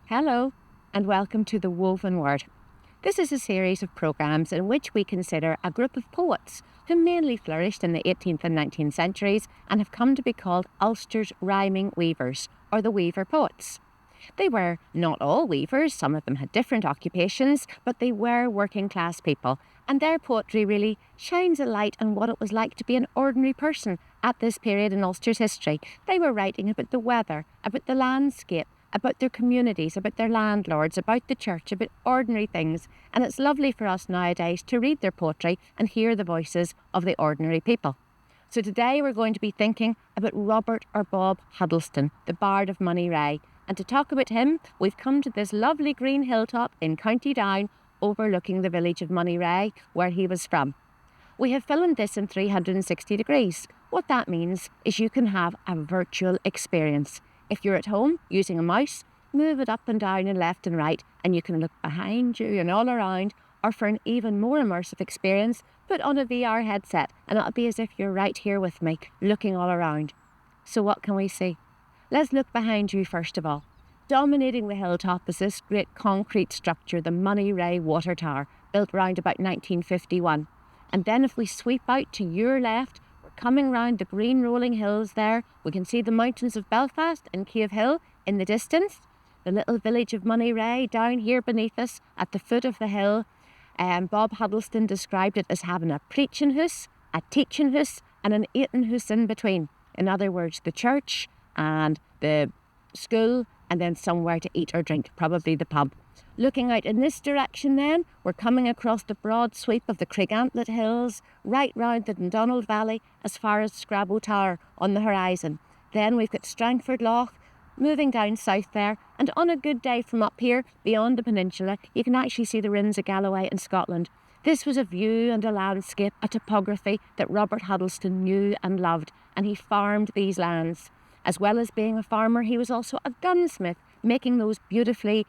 Hello, and welcome to The Woven Word. This is a series of programmes in which we consider a group of poets who mainly flourished in the 18th and 19th centuries and have come to be called Ulster's rhyming weavers, or the weaver poets. They were not all weavers, some of them had different occupations, but they were working class people, and their poetry really shines a light on what it was like to be an ordinary person at this period in Ulster's history. They were writing about the weather, about the landscape, about their communities, about their landlords, about the church, about ordinary things. And it's lovely for us nowadays to read their poetry and hear the voices of the ordinary people. So today we're going to be thinking about Robert or Bob Huddleston, the Bard of Moneyreagh. And to talk about him, we've come to this lovely green hilltop in County Down, overlooking the village of Moneyreagh, where he was from. We have filmed this in 360 degrees. What that means is you can have a virtual experience. If you're at home using a mouse, move it up and down and left and right, and you can look behind you and all around, or for an even more immersive experience, put on a VR headset and it'll be as if you're right here with me, looking all around. So what can we see? Let's look behind you first of all. Dominating the hilltop is this great concrete structure, the Moneyreagh Water Tower, built round about 1951. And then if we sweep out to your left, coming round the green rolling hills there, we can see the mountains of Belfast and Cave Hill in the distance. The little village of Moneyreagh down here beneath us at the foot of the hill. Bob Huddleston described it as having a preaching house, a teaching house and an eating house in between. In other words, the church and the school and then somewhere to eat or drink, probably the pub. Looking out in this direction then, we're coming across the broad sweep of the Craigantlet Hills, right round the Dundonald Valley as far as Scrabo Tower on the horizon. Then we've got Strangford Lough, moving down south there, and on a good day from up here, beyond the peninsula, you can actually see the Rins of Galloway in Scotland. This was a view and a landscape, a topography that Robert Huddleston knew and loved, and he farmed these lands. As well as being a farmer, he was also a gunsmith, making those beautifully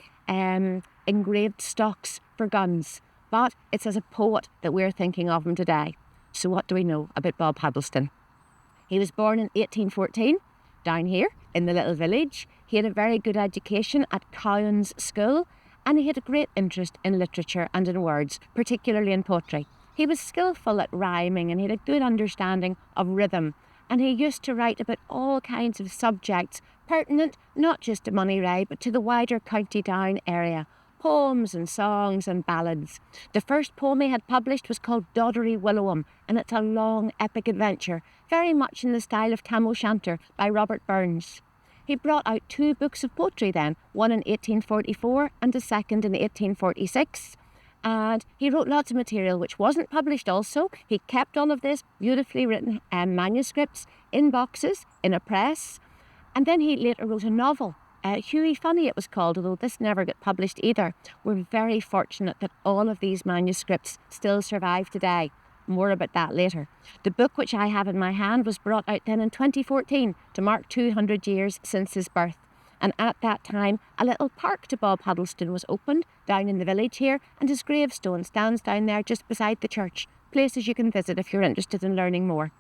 engraved stocks for guns. But it's as a poet that we're thinking of him today. So what do we know about Bob Huddleston? He was born in 1814, down here in the little village. He had a very good education at Cowan's School, and he had a great interest in literature and in words, particularly in poetry. He was skillful at rhyming and he had a good understanding of rhythm. And he used to write about all kinds of subjects pertinent not just to Moneyreagh but to the wider County Down area. Poems and songs and ballads. The first poem he had published was called Doddery Willowam, and it's a long epic adventure, very much in the style of Tam O'Shanter by Robert Burns. He brought out 2 books of poetry then, one in 1844 and a second in 1846. And he wrote lots of material which wasn't published also. He kept all of this beautifully written manuscripts in boxes, in a press. And then he later wrote a novel. Hughie Funny it was called, although this never got published either. We're very fortunate that all of these manuscripts still survive today. More about that later. The book which I have in my hand was brought out then in 2014 to mark 200 years since his birth. And at that time, a little park to Bob Huddleston was opened down in the village here, and his gravestone stands down there just beside the church. Places you can visit if you're interested in learning more.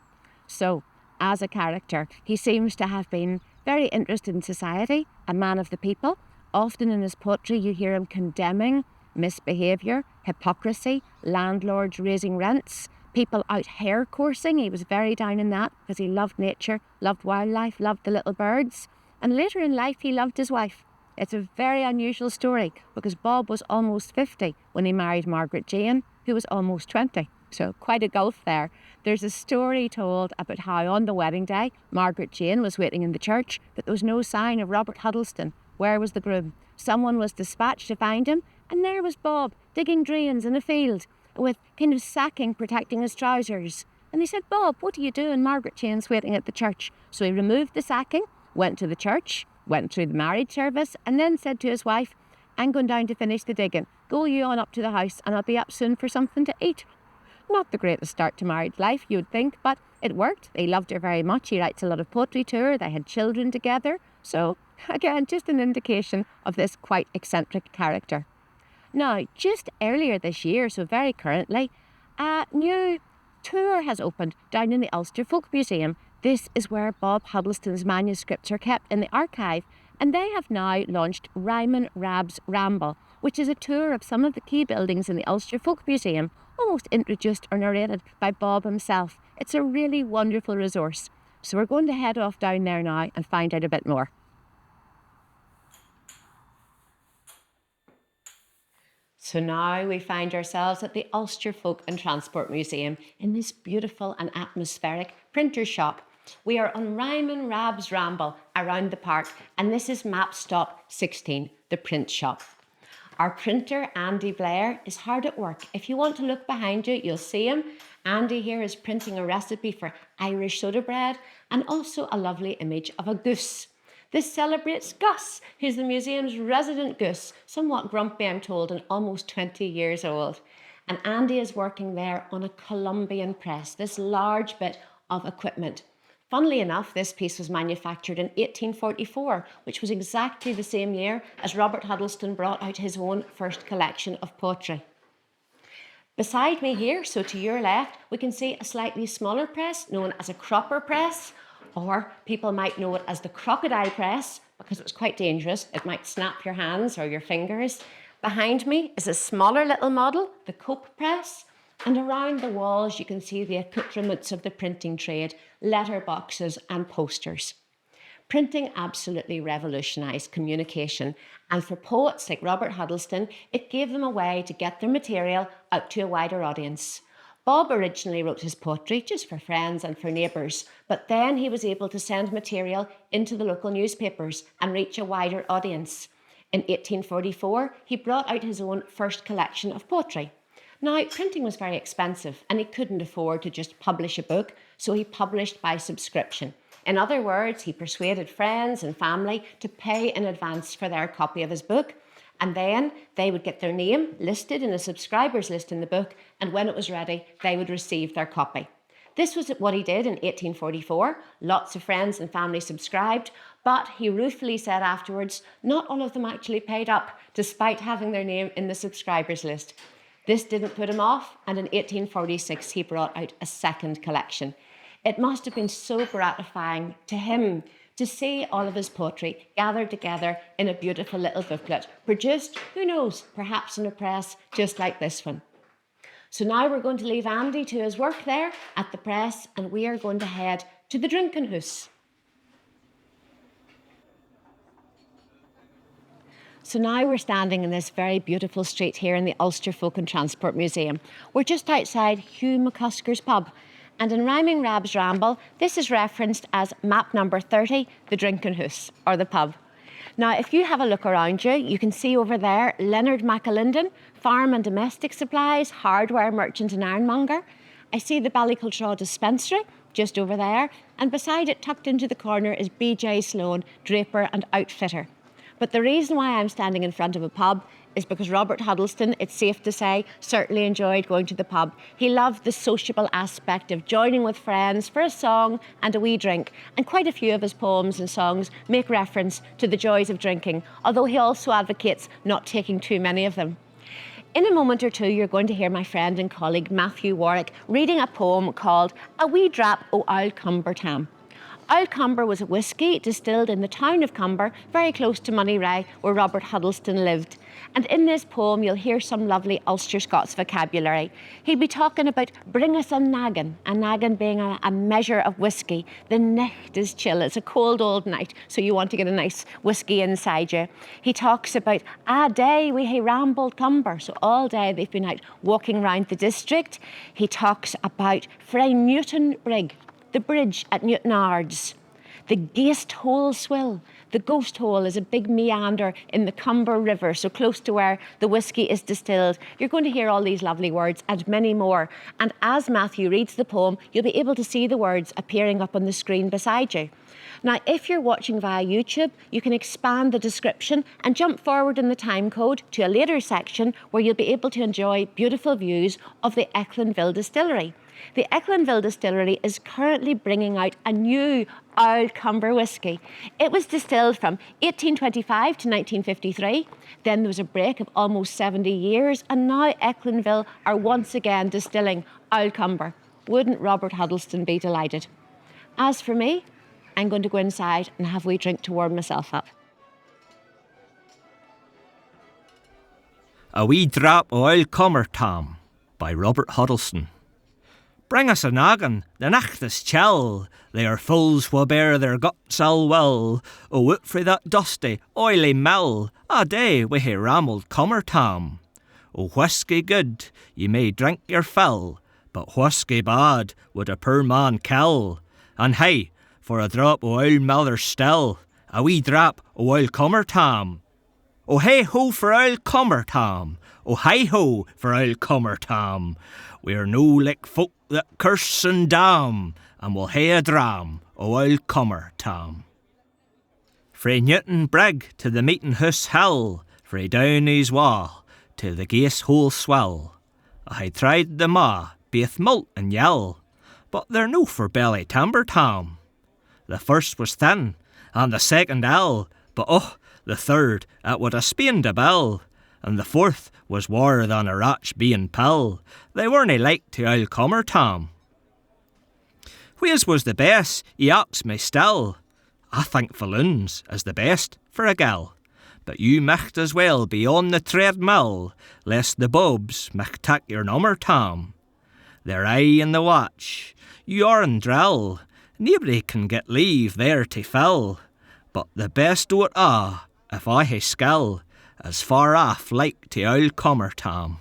So, as a character, he seems to have been very interested in society, a man of the people. Often in his poetry you hear him condemning misbehaviour, hypocrisy, landlords raising rents, people out hare coursing. He was very down in that because he loved nature, loved wildlife, loved the little birds. And later in life, he loved his wife. It's a very unusual story because Bob was almost 50 when he married Margaret Jane, who was almost 20. So quite a gulf there. There's a story told about how on the wedding day, Margaret Jane was waiting in the church, but there was no sign of Robert Huddleston. Where was the groom? Someone was dispatched to find him, and there was Bob, digging drains in a field, with kind of sacking protecting his trousers. And he said, "Bob, what are you doing? Margaret Jane's waiting at the church." So he removed the sacking, went to the church, went through the marriage service, and then said to his wife, "I'm going down to finish the digging. Go you on up to the house and I'll be up soon for something to eat." Not the greatest start to married life, you'd think, but it worked. They loved her very much. He writes a lot of poetry to her. They had children together. So, again, just an indication of this quite eccentric character. Now, just earlier this year, so very currently, a new tour has opened down in the Ulster Folk Museum. This is where Bob Huddleston's manuscripts are kept in the archive, And they have now launched Ryman Rab's Ramble, which is a tour of some of the key buildings in the Ulster Folk Museum, almost introduced or narrated by Bob himself. It's a really wonderful resource. So we're going to head off down there now and find out a bit more. So now we find ourselves at the Ulster Folk and Transport Museum in this beautiful and atmospheric printer shop. We are on Ryman Rab's Ramble around the park, and this is map stop 16, the print shop. Our printer, Andy Blair, is hard at work. If you want to look behind you, you'll see him. Andy here is printing a recipe for Irish soda bread and also a lovely image of a goose. This celebrates Gus, who's the museum's resident goose, somewhat grumpy, I'm told, and almost 20 years old. And Andy is working there on a Columbian press, this large bit of equipment. Funnily enough, this piece was manufactured in 1844, which was exactly the same year as Robert Huddleston brought out his own first collection of poetry. Beside me here, so to your left, we can see a slightly smaller press known as a cropper press, or people might know it as the crocodile press because it's quite dangerous. It might snap your hands or your fingers. Behind me is a smaller little model, the cope press. And around the walls, you can see the accoutrements of the printing trade, letterboxes and posters. Printing absolutely revolutionised communication. And for poets like Robert Huddleston, it gave them a way to get their material out to a wider audience. Bob originally wrote his poetry just for friends and for neighbours, but then he was able to send material into the local newspapers and reach a wider audience. In 1844, he brought out his own first collection of poetry. Now, printing was very expensive and he couldn't afford to just publish a book, so he published by subscription. In other words, he persuaded friends and family to pay in advance for their copy of his book, and then they would get their name listed in a subscribers list in the book, and when it was ready, they would receive their copy. This was what he did in 1844. Lots of friends and family subscribed, but he ruefully said afterwards, not all of them actually paid up, despite having their name in the subscribers list. This didn't put him off, and in 1846 he brought out a second collection. It must have been so gratifying to him to see all of his poetry gathered together in a beautiful little booklet, produced, who knows, perhaps in a press just like this one. So now we're going to leave Andy to his work there at the press, and we are going to head to the drinking house. So now we're standing in this very beautiful street here in the Ulster Folk and Transport Museum. We're just outside Hugh McCusker's pub. And in Ryman Rab's Ramble, this is referenced as map number 30, the drinking house, or the pub. Now, if you have a look around you, you can see over there Leonard McAlinden, farm and domestic supplies, hardware merchant and ironmonger. I see the Ballycultraw dispensary just over there, and beside it, tucked into the corner, is B.J. Sloan, draper and outfitter. But the reason why I'm standing in front of a pub is because Robert Huddleston, it's safe to say, certainly enjoyed going to the pub. He loved the sociable aspect of joining with friends for a song and a wee drink, and quite a few of his poems and songs make reference to the joys of drinking, although he also advocates not taking too many of them. In a moment or two, you're going to hear my friend and colleague Matthew Warwick reading a poem called A Wee Drap o' Auld Cumber Tam. Auld Cumber was a whisky distilled in the town of Cumber, very close to Moneyreagh, where Robert Huddleston lived. And in this poem, you'll hear some lovely Ulster-Scots vocabulary. He'd be talking about bring us a naggin being a measure of whisky. The nicht is chill, it's a cold old night, so you want to get a nice whisky inside you. He talks about a day we hae rambled Cumber, so all day they've been out walking round the district. He talks about frae Newton Brig, the bridge at Newtonards, the Ghaist Hole Swill. The Ghost Hole is a big meander in the Cumber River, so close to where the whisky is distilled. You're going to hear all these lovely words and many more. And as Matthew reads the poem, you'll be able to see the words appearing up on the screen beside you. Now, if you're watching via YouTube, you can expand the description and jump forward in the time code to a later section where you'll be able to enjoy beautiful views of the Ecklandville Distillery. The Ecklandville Distillery is currently bringing out a new Auld Cumber whisky. It was distilled from 1825 to 1953. Then there was a break of almost 70 years, and now Ecklandville are once again distilling Auld Cumber. Wouldn't Robert Huddleston be delighted? As for me, I'm going to go inside and have a wee drink to warm myself up. A Wee Drop o' Oil Cummer Tom by Robert Huddleston. Bring us a noggin, the nacht is chill, they are fools wha bear their guts all well, o out frae that dusty, oily mill, a day wi' he rammelled cummer Tom. O whisky good, ye may drink your fill, but whisky bad would a poor man kill. And hey, for a drop o' oil miller still, a wee drop o' oil cummer Tom. O hey ho for oil cummer Tom, o hi ho for oil cummer Tom. We're no like folk that curse and damn, and we'll hae a dram o oil cummer Tom. Frae Newton Brig to the meeting house hill, frae Downey's wall to the Gace hole swell. I tried them a', baith malt and yell, but they're no for belly timber Tom. The first was thin, and the second ill, but oh, the third, it would a spained a bell, and the fourth was waur than a ratch being pill. They weren't like to oil cummer Tom. Where's was the best, ye ax me still? I think Falloons is the best for a gal, but you micht as well be on the treadmill, lest the bobs micht tak your number Tom. They're aye in the watch, you're in drill, naebody can get leave there to fill, but the best o' it a', if I hae skill, is far off like to oil cummer Tom.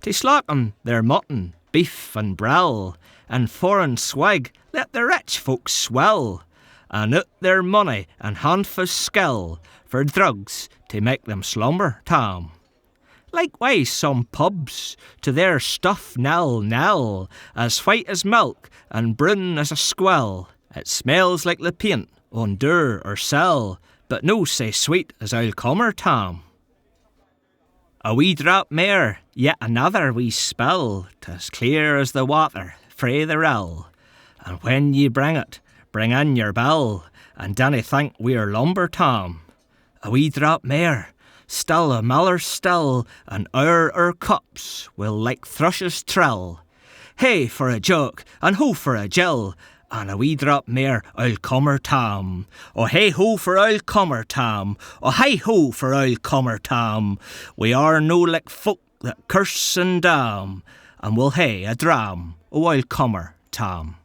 To slacken their mutton, beef and brill, and foreign swag let the rich folks swell, and out their money and handfuls skill for drugs to make them slumber Tom. Likewise some pubs to their stuff nell, as white as milk and brown as a squell. It smells like the paint on door or cell, but no sae sweet as oil cummer Tom. A wee drop mair, yet another wee spill, 'tis clear as the water frae the rill. And when ye bring it, bring in your bill, and dinna think we're lumber Tom. A wee drop mair, still a miller still, and our cups will like thrushes trill. Hey for a joke, and ho for a jill, and a wee drop mair oil cummer Tom. O hey ho for oil cummer Tom, o hi ho for oil cummer Tom. We are no like folk that curse and damn, and we'll hae a dram o oil cummer Tom.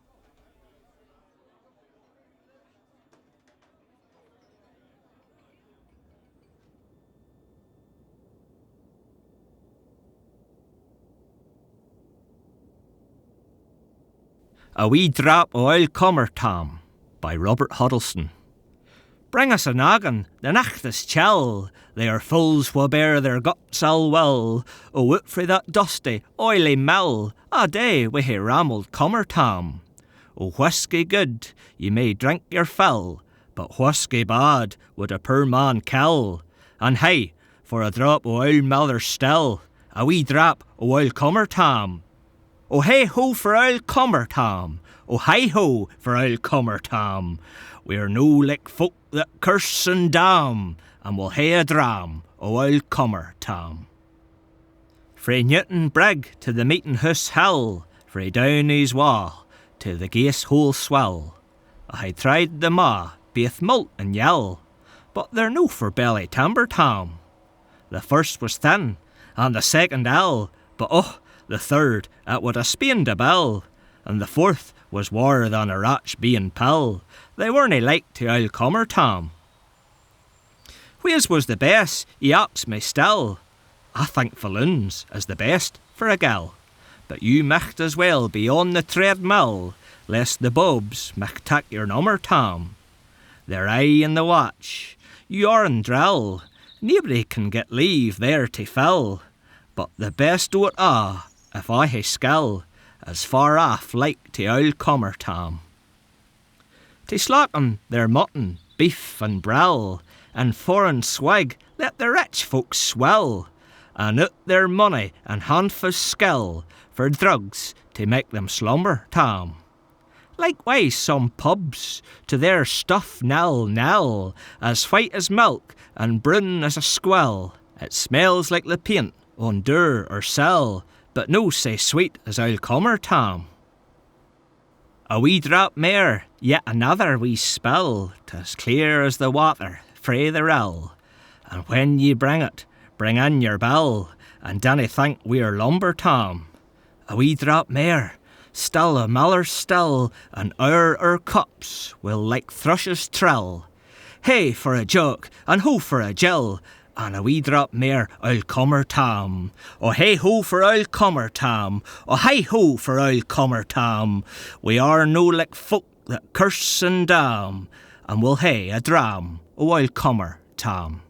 A Wee Drop o' Oil Cummer Tom by Robert Huddleston. Bring us a noggin, the nacht is chill, they are fools wha bear their guts all well, o out frae that dusty, oily mill, a day wi' he rammelled cummer Tom. O whisky good, ye may drink your fill, but whisky bad would a poor man kill. And hey, for a drop o' oil miller still, a wee drop o' oil cummer Tom. O hey ho for oil cummer Tom, o hi ho for oil cummer Tom. We're no like folk that curse and damn, and we'll hae a dram o oil cummer Tom. Frae Newton Brig to the meeting house hill, frae Downey's wall to the Gace hole swell. I tried them a', baith malt and yell, but they're no for belly timber Tom. The first was thin, and the second ill, but oh, the third, it would a spained a bell, and the fourth was waur than a ratch being pill. They weren't like to oil cummer Tom. Where's was the best, ye ax me still? I think Falloons is the best for a gal, but you micht as well be on the treadmill, lest the bobs micht tak your number Tom. They're aye in the watch, you're in drill, naebody can get leave there to fill, but the best o' it a', if I hae skill, is far off like to oil cummer Tom. To slacken their mutton, beef and brill, and foreign swag let the rich folks swell, and out their money and handfuls skill for drugs to make them slumber Tom. Likewise some pubs to their stuff nell, as white as milk and brown as a squell. It smells like the paint on door or cell, but no sae sweet as oil cummer Tom. A wee drop mair, yet another wee spill, 'tis clear as the water frae the rill. And when ye bring it, Bring in your bell, and Danny think we're lumber Tom. A wee drop mair, still a maller still, and our cups will like thrushes trill. Hey for a joke, and ho for a jill, and a wee drop mair I'll comer Tom. Oh hey ho for I'll comer Tom, oh hi ho for I'll comer Tom. We are no like folk that curse and damn, and we'll hae a dram, oh I'll comer Tom.